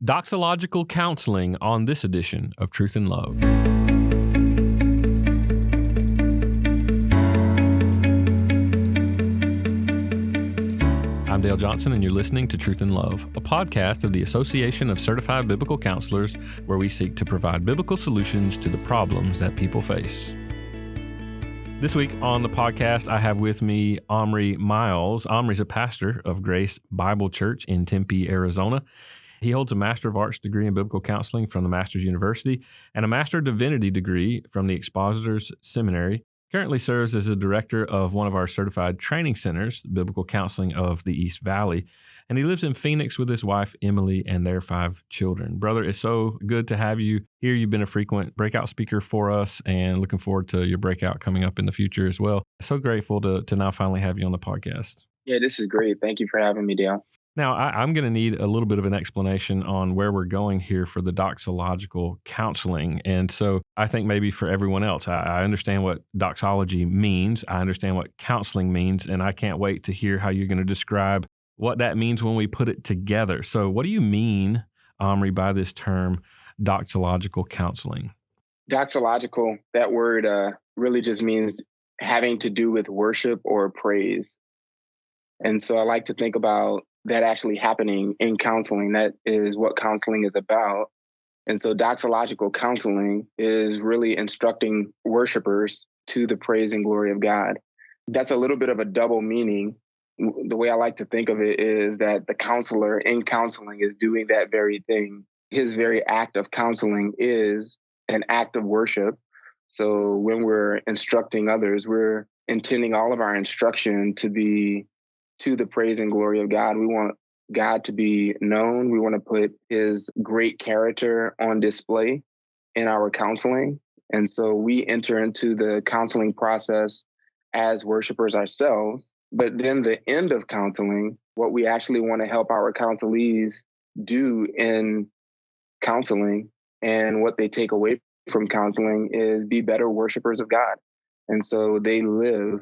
Doxological counseling on this edition of Truth and Love. I'm Dale Johnson, and you're listening to Truth and Love, a podcast of the Association of Certified Biblical Counselors, where we seek to provide biblical solutions to the problems that people face. This week on the podcast, I have with me Omri Miles. Omri's a pastor of Grace Bible Church in Tempe, Arizona. He holds a Master of Arts degree in Biblical Counseling from the Master's University and a Master of Divinity degree from the Expositors Seminary. Currently serves as the director of one of our certified training centers, Biblical Counseling of the East Valley. And he lives in Phoenix with his wife, Emily, and their 5 children. Brother, it's so good to have you here. You've been a frequent breakout speaker for us, and looking forward to your breakout coming up in the future as well. So grateful to now finally have you on the podcast. Yeah, this is great. Thank you for having me, Dale. Now, I'm going to need a little bit of an explanation on where we're going here for the doxological counseling. And so I think maybe for everyone else, I understand what doxology means. I understand what counseling means, and I can't wait to hear how you're going to describe what that means when we put it together. So what do you mean, Omri, by this term, doxological counseling? Doxological, that word really just means having to do with worship or praise. And so I like to think about that actually happening in counseling. That is what counseling is about. And so doxological counseling is really instructing worshipers to the praise and glory of God. That's a little bit of a double meaning. The way I like to think of it is that the counselor in counseling is doing that very thing. His very act of counseling is an act of worship. So when we're instructing others, we're intending all of our instruction to be to the praise and glory of God. We want God to be known. We want to put his great character on display in our counseling. And so we enter into the counseling process as worshipers ourselves. But then the end of counseling, what we actually want to help our counselees do in counseling and what they take away from counseling is be better worshipers of God. And so they live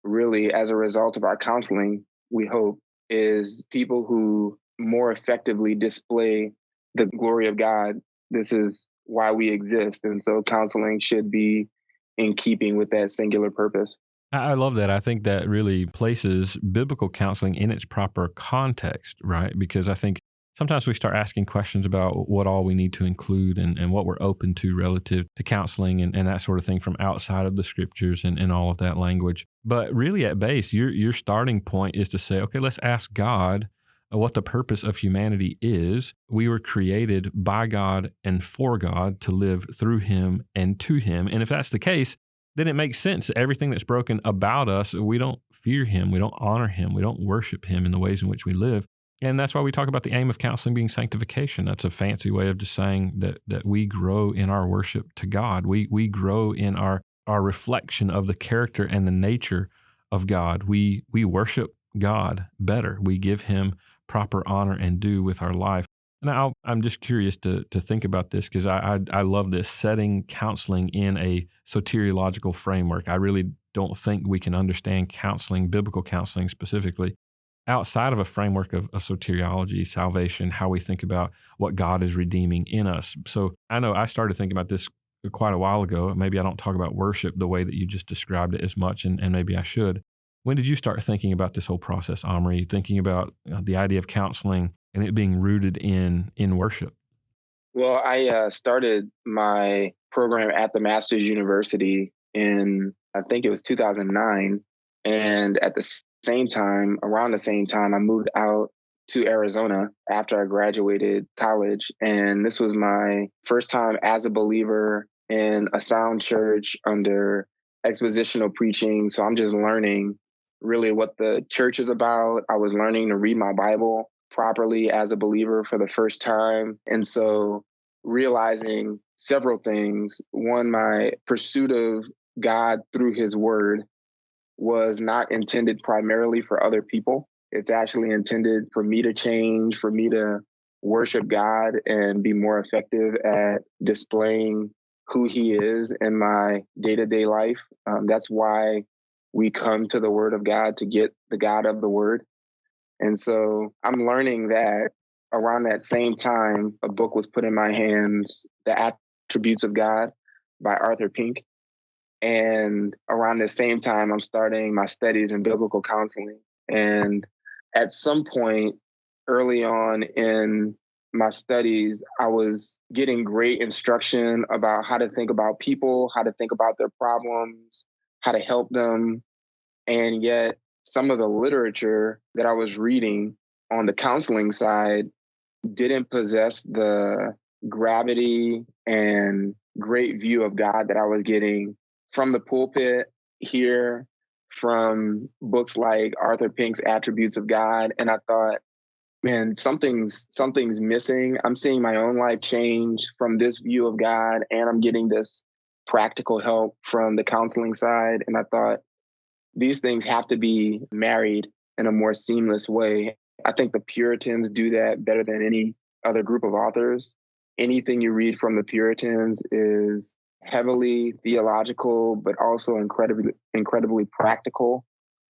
really as a result of our counseling, we hope, is people who more effectively display the glory of God. This is why we exist. And so counseling should be in keeping with that singular purpose. I love that. I think that really places biblical counseling in its proper context, right? Because I think sometimes we start asking questions about what all we need to include and what we're open to relative to counseling and that sort of thing from outside of the scriptures and all of that language. But really at base, your starting point is to say, okay, let's ask God what the purpose of humanity is. We were created by God and for God to live through him and to him. And if that's the case, then it makes sense. Everything that's broken about us, we don't fear him, we don't honor him, we don't worship him in the ways in which we live. And that's why we talk about the aim of counseling being sanctification. That's a fancy way of just saying that we grow in our worship to God. We grow in our reflection of the character and the nature of God. We worship God better. We give him proper honor and due with our life. Now, I'm just curious to think about this because I love this, setting counseling in a soteriological framework. I really don't think we can understand counseling, biblical counseling specifically, outside of a framework of soteriology, salvation, how we think about what God is redeeming in us. So I know I started thinking about this quite a while ago. Maybe I don't talk about worship the way that you just described it as much, and maybe I should. When did you start thinking about this whole process, Omri, thinking about the idea of counseling and it being rooted in worship? Well, I started my program at the Master's University in, I think it was 2009. And at the same time, around the same time, I moved out to Arizona after I graduated college. And this was my first time as a believer in a sound church under expositional preaching. So I'm just learning really what the church is about. I was learning to read my Bible properly as a believer for the first time. And so realizing several things. One, my pursuit of God through his word was not intended primarily for other people. It's actually intended for me to change, for me to worship God and be more effective at displaying who he is in my day-to-day life. That's why we come to the word of God, to get the God of the word. And so I'm learning that around that same time, a book was put in my hands, The Attributes of God by Arthur Pink. And around the same time, I'm starting my studies in biblical counseling. And at some point early on in my studies, I was getting great instruction about how to think about people, how to think about their problems, how to help them. And yet, some of the literature that I was reading on the counseling side didn't possess the gravity and great view of God that I was getting from the pulpit here, from books like Arthur Pink's Attributes of God. And I thought, man, something's missing. I'm seeing my own life change from this view of God, and I'm getting this practical help from the counseling side. And I thought these things have to be married in a more seamless way. I think the Puritans do that better than any other group of authors. Anything you read from the Puritans is heavily theological, but also incredibly practical.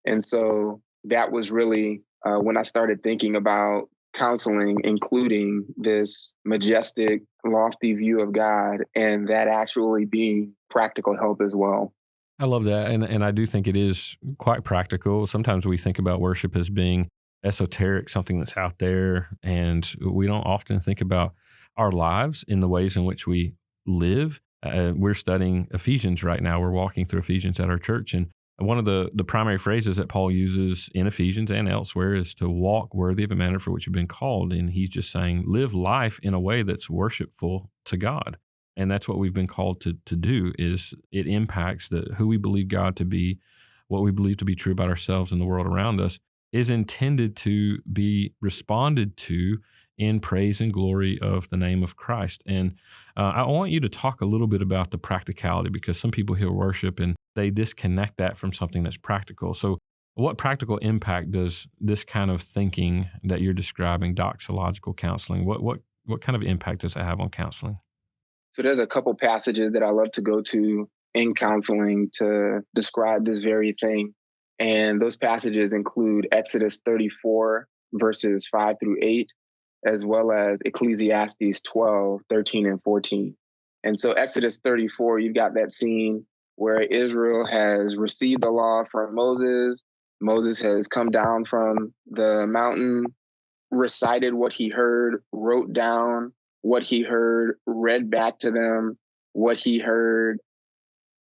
And so that was really when I started thinking about counseling, including this majestic, lofty view of God, and that actually being practical help as well. I love that. And I do think it is quite practical. Sometimes we think about worship as being esoteric, something that's out there, and we don't often think about our lives in the ways in which we live. We're studying Ephesians right now. We're walking through Ephesians at our church. And one of the primary phrases that Paul uses in Ephesians and elsewhere is to walk worthy of a manner for which you've been called. And he's just saying, live life in a way that's worshipful to God. And that's what we've been called to do. Is it impacts who we believe God to be, what we believe to be true about ourselves and the world around us, is intended to be responded to in praise and glory of the name of Christ. And I want you to talk a little bit about the practicality, because some people hear worship and they disconnect that from something that's practical. So what practical impact does this kind of thinking that you're describing, doxological counseling, what kind of impact does it have on counseling? So there's a couple passages that I love to go to in counseling to describe this very thing. And those passages include Exodus 34, verses 5 through 8, as well as Ecclesiastes 12, 13, and 14. And so Exodus 34, you've got that scene where Israel has received the law from Moses. Moses has come down from the mountain, recited what he heard, wrote down what he heard, read back to them what he heard,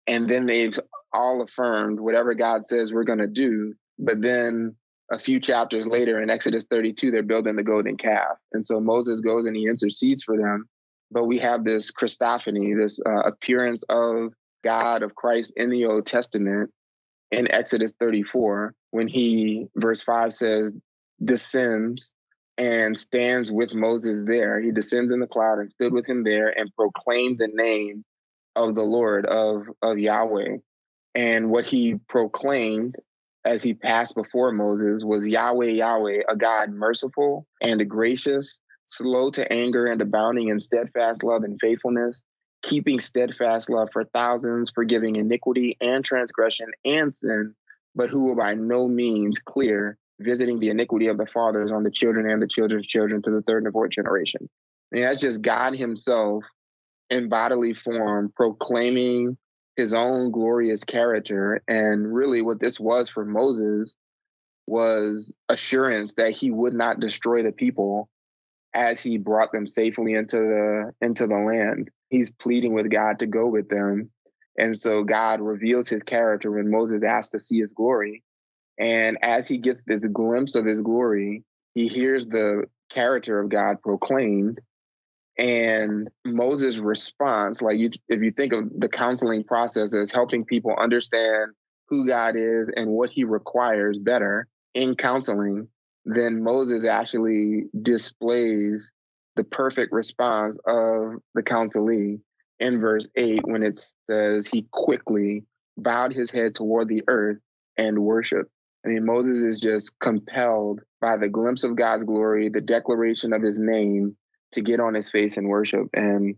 and then they've all affirmed whatever God says we're going to do. But then a few chapters later in Exodus 32, they're building the golden calf. And so Moses goes and he intercedes for them. But we have this Christophany, this appearance of God, of Christ in the Old Testament in Exodus 34, when he, verse 5 says, descends and stands with Moses there. He descends in the cloud and stood with him there and proclaimed the name of the Lord, of Yahweh. And what he proclaimed as he passed before Moses was Yahweh, Yahweh, a God merciful and gracious, slow to anger and abounding in steadfast love and faithfulness, keeping steadfast love for thousands, forgiving iniquity and transgression and sin, but who will by no means clear, visiting the iniquity of the fathers on the children and the children's children to the third and the fourth generation. And that's just God himself in bodily form proclaiming his own glorious character. And really what this was for Moses was assurance that he would not destroy the people as he brought them safely into the land. He's pleading with God to go with them. And so God reveals his character when Moses asks to see his glory. And as he gets this glimpse of his glory, he hears the character of God proclaimed. And Moses' response, if you think of the counseling process as helping people understand who God is and what he requires better in counseling, then Moses actually displays the perfect response of the counselee in verse 8 when it says he quickly bowed his head toward the earth and worshiped. I mean, Moses is just compelled by the glimpse of God's glory, the declaration of his name, to get on his face and worship. And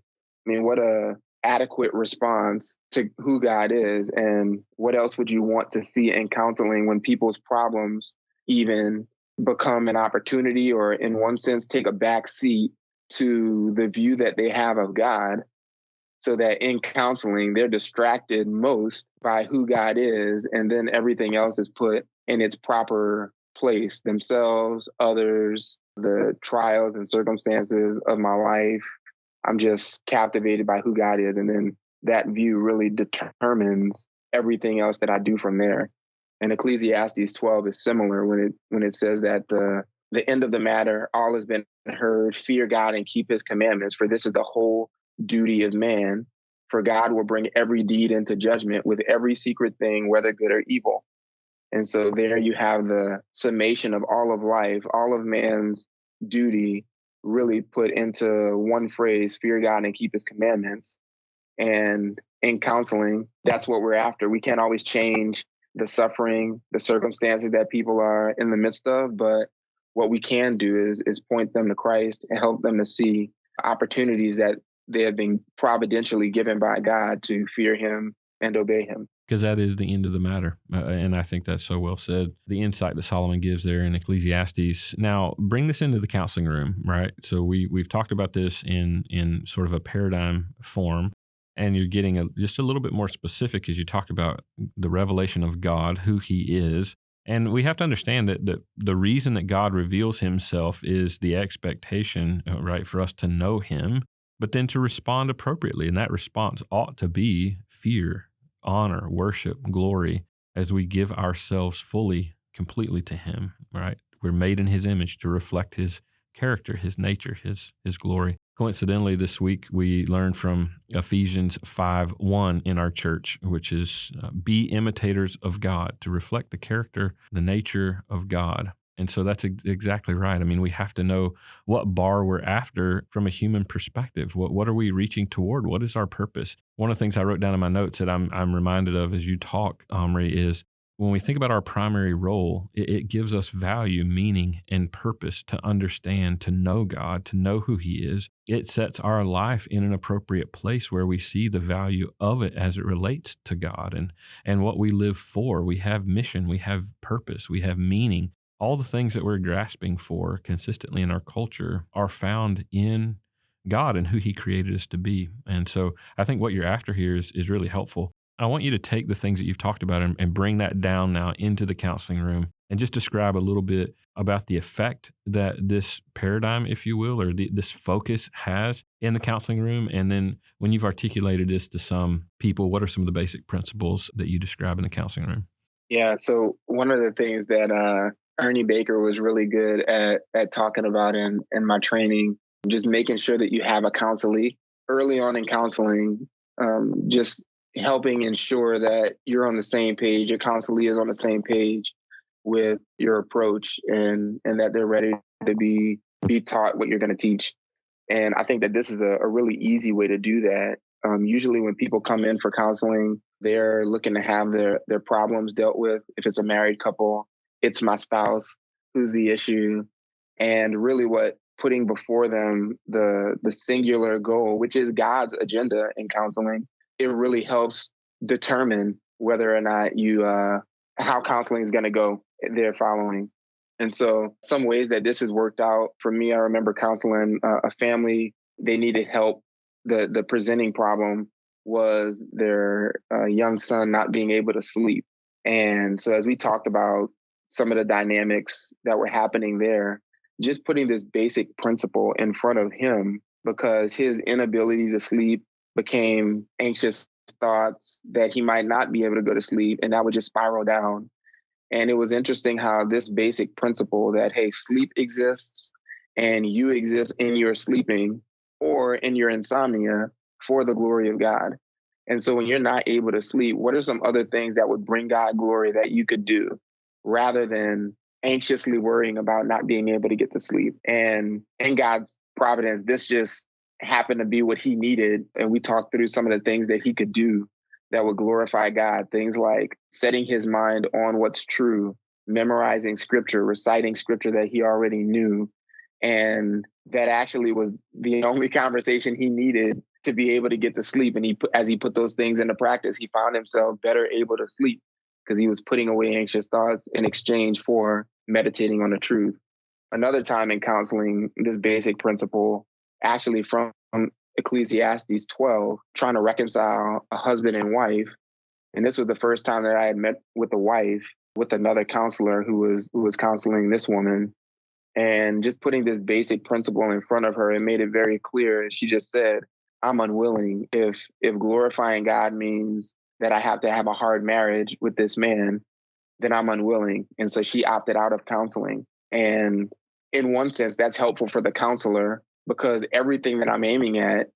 I mean, what a adequate response to who God is. And what else would you want to see in counseling when people's problems even become an opportunity, or in one sense, take a back seat to the view that they have of God, so that in counseling, they're distracted most by who God is, and then everything else is put in its proper place: themselves, others, the trials and circumstances of my life. I'm just captivated by who God is. And then that view really determines everything else that I do from there. And Ecclesiastes 12 is similar when it says that the end of the matter, all has been heard, fear God and keep his commandments, for this is the whole duty of man. For God will bring every deed into judgment with every secret thing, whether good or evil. And so there you have the summation of all of life, all of man's duty, really put into one phrase: fear God and keep his commandments. And in counseling, that's what we're after. We can't always change the suffering, the circumstances that people are in the midst of, but what we can do is point them to Christ and help them to see opportunities that they have been providentially given by God to fear him and obey him. Because that is the end of the matter. And I think that's so well said. The insight that Solomon gives there in Ecclesiastes. Now, bring this into the counseling room, right? So we've talked about this in sort of a paradigm form, and you're getting just a little bit more specific as you talked about the revelation of God, who he is. And we have to understand that the reason that God reveals himself is the expectation, right, for us to know him, but then to respond appropriately. And that response ought to be fear, honor, worship, glory, as we give ourselves fully, completely to him, right? We're made in his image to reflect his character, his nature, his glory. Coincidentally, this week we learned from Ephesians 5:1 in our church, which is be imitators of God, to reflect the character, the nature of God. And so that's exactly right. I mean, we have to know what bar we're after from a human perspective. What are we reaching toward? What is our purpose? One of the things I wrote down in my notes that I'm reminded of as you talk, Omri, is when we think about our primary role, it gives us value, meaning, and purpose to understand, to know God, to know who he is. It sets our life in an appropriate place where we see the value of it as it relates to God and what we live for. We have mission, we have purpose, we have meaning. All the things that we're grasping for consistently in our culture are found in God and who he created us to be. And so I think what you're after here is really helpful. I want you to take the things that you've talked about and bring that down now into the counseling room and just describe a little bit about the effect that this paradigm, if you will, or this focus has in the counseling room. And then when you've articulated this to some people, what are some of the basic principles that you describe in the counseling room? Yeah. So one of the things that Ernie Baker was really good at talking about in my training, just making sure that you have a counselee early on in counseling, just helping ensure that you're on the same page, your counselee is on the same page with your approach, and that they're ready to be taught what you're going to teach. And I think that this is a really easy way to do that. Usually when people come in for counseling, they're looking to have their problems dealt with. If it's a married couple, it's my spouse who's the issue. And really what putting before them the singular goal, which is God's agenda in counseling, it really helps determine whether or not you how counseling is going to go there following. And so some ways that this has worked out for me, I remember counseling a family. They needed help. The presenting problem was their young son not being able to sleep. And so as we talked about some of the dynamics that were happening there, just putting this basic principle in front of him, because his inability to sleep became anxious thoughts that he might not be able to go to sleep, and that would just spiral down. And it was interesting how this basic principle that, hey, sleep exists and you exist in your sleeping or in your insomnia for the glory of God. And so when you're not able to sleep, what are some other things that would bring God glory that you could do rather than anxiously worrying about not being able to get to sleep? And in God's providence, this just happened to be what he needed. And we talked through some of the things that he could do that would glorify God. Things like setting his mind on what's true, memorizing scripture, reciting scripture that he already knew. And that actually was the only conversation he needed to be able to get to sleep. And as he put those things into practice, he found himself better able to sleep. because he was putting away anxious thoughts in exchange for meditating on the truth. Another time in counseling, this basic principle, actually from Ecclesiastes 12, trying to reconcile a husband and wife. And this was the first time that I had met with a wife with another counselor who was counseling this woman. And just putting this basic principle in front of her, it made it very clear. She just said, I'm unwilling. If glorifying God means that I have to have a hard marriage with this man, then I'm unwilling. And so she opted out of counseling. And in one sense, that's helpful for the counselor, because everything that I'm aiming at,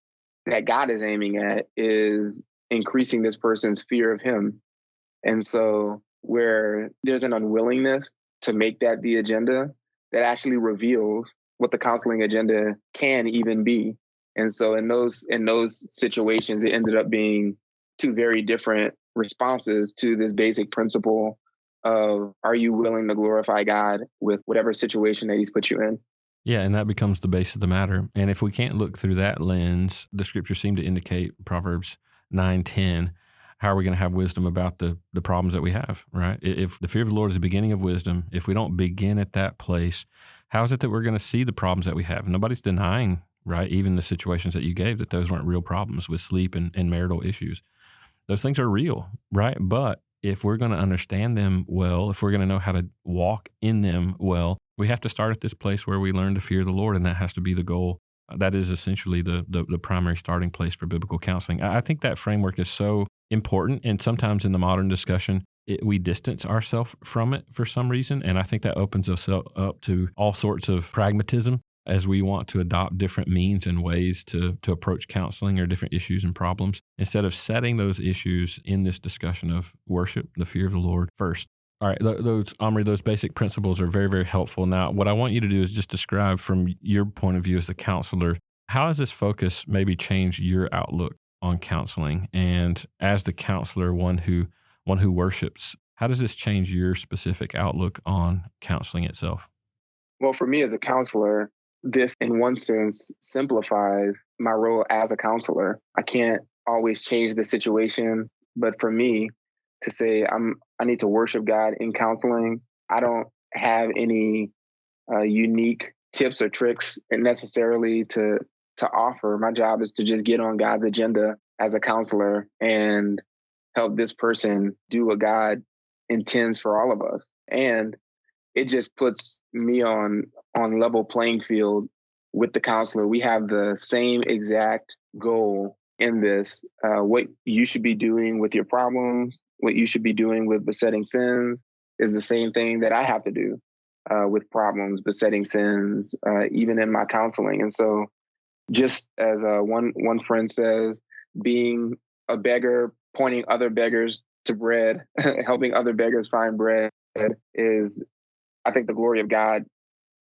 that God is aiming at, is increasing this person's fear of him. And so where there's an unwillingness to make that the agenda, that actually reveals what the counseling agenda can even be. And so in those situations, it ended up being two very different responses to this basic principle of, are you willing to glorify God with whatever situation that he's put you in? Yeah, and that becomes the base of the matter. And if we can't look through that lens, the scriptures seem to indicate, Proverbs 9:10, how are we going to have wisdom about the problems that we have, right? If the fear of the Lord is the beginning of wisdom, if we don't begin at that place, how is it that we're going to see the problems that we have? Nobody's denying, right, even the situations that you gave, that those weren't real problems with sleep and marital issues. Those things are real, right? But if we're going to understand them well, if we're going to know how to walk in them well, we have to start at this place where we learn to fear the Lord, and that has to be the goal. That is essentially the primary starting place for biblical counseling. I think that framework is so important, and sometimes in the modern discussion, we distance ourselves from it for some reason, and I think that opens us up to all sorts of pragmatism as we want to adopt different means and ways to approach counseling or different issues and problems, instead of setting those issues in this discussion of worship, the fear of the Lord first. All right, Omri, those basic principles are very, very helpful. Now, what I want you to do is just describe from your point of view as the counselor, how has this focus maybe changed your outlook on counseling? And as the counselor, one who worships, how does this change your specific outlook on counseling itself? Well, for me as a counselor, this in one sense simplifies my role as a counselor. I can't always change the situation, but for me to say I need to worship God in counseling, I don't have any unique tips or tricks necessarily to offer. My job is to just get on God's agenda as a counselor and help this person do what God intends for all of us. And it just puts me on level playing field with the counselor. We have the same exact goal in this. What you should be doing with your problems, what you should be doing with besetting sins is the same thing that I have to do with problems, besetting sins, even in my counseling. And so just as one friend says, being a beggar, pointing other beggars to bread, helping other beggars find bread is, I think the glory of God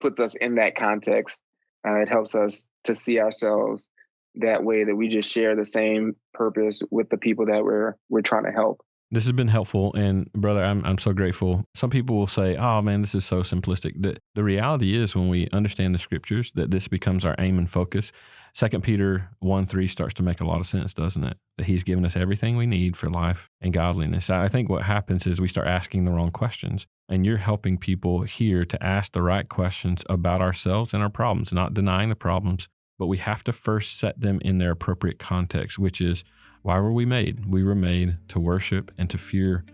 puts us in that context. It helps us to see ourselves that way, that we just share the same purpose with the people that we're trying to help. This has been helpful, and brother, I'm so grateful. Some people will say, "Oh man, this is so simplistic." The reality is, when we understand the scriptures, that this becomes our aim and focus. 2 Peter 1:3 starts to make a lot of sense, doesn't it? That he's given us everything we need for life and godliness. I think what happens is we start asking the wrong questions, and you're helping people here to ask the right questions about ourselves and our problems, not denying the problems, but we have to first set them in their appropriate context, which is, why were we made? We were made to worship and to fear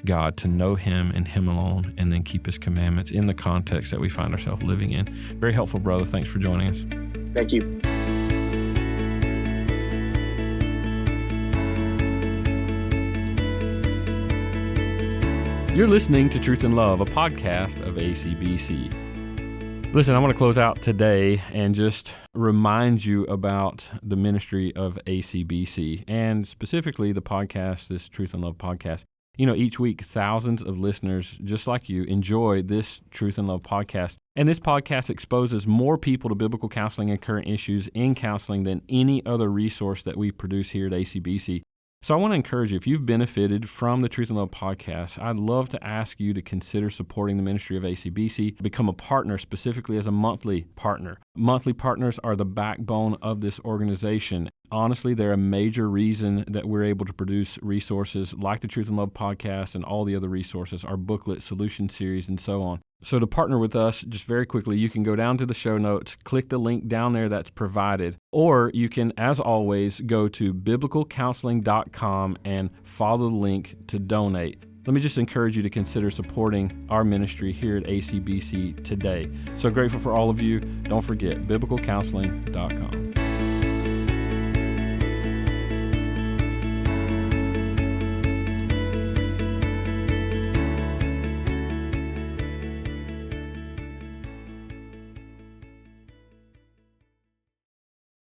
God, to know him and him alone, and then keep his commandments in the context that we find ourselves living in. Very helpful, brother. Thanks for joining us. Thank you. You're listening to Truth and Love, a podcast of ACBC. Listen, I want to close out today and just remind you about the ministry of ACBC, and specifically the podcast, this Truth and Love podcast. You know, each week, thousands of listeners just like you enjoy this Truth and Love podcast. And this podcast exposes more people to biblical counseling and current issues in counseling than any other resource that we produce here at ACBC. So I want to encourage you, if you've benefited from the Truth and Love podcast, I'd love to ask you to consider supporting the ministry of ACBC, become a partner, specifically as a monthly partner. Monthly partners are the backbone of this organization. honestly, they're a major reason that we're able to produce resources like the Truth and Love podcast and all the other resources, our booklet, solution series, and so on. So to partner with us, just very quickly, you can go down to the show notes, click the link down there that's provided, or you can, as always, go to biblicalcounseling.com and follow the link to donate. Let me just encourage you to consider supporting our ministry here at ACBC today. So grateful for all of you. Don't forget, biblicalcounseling.com.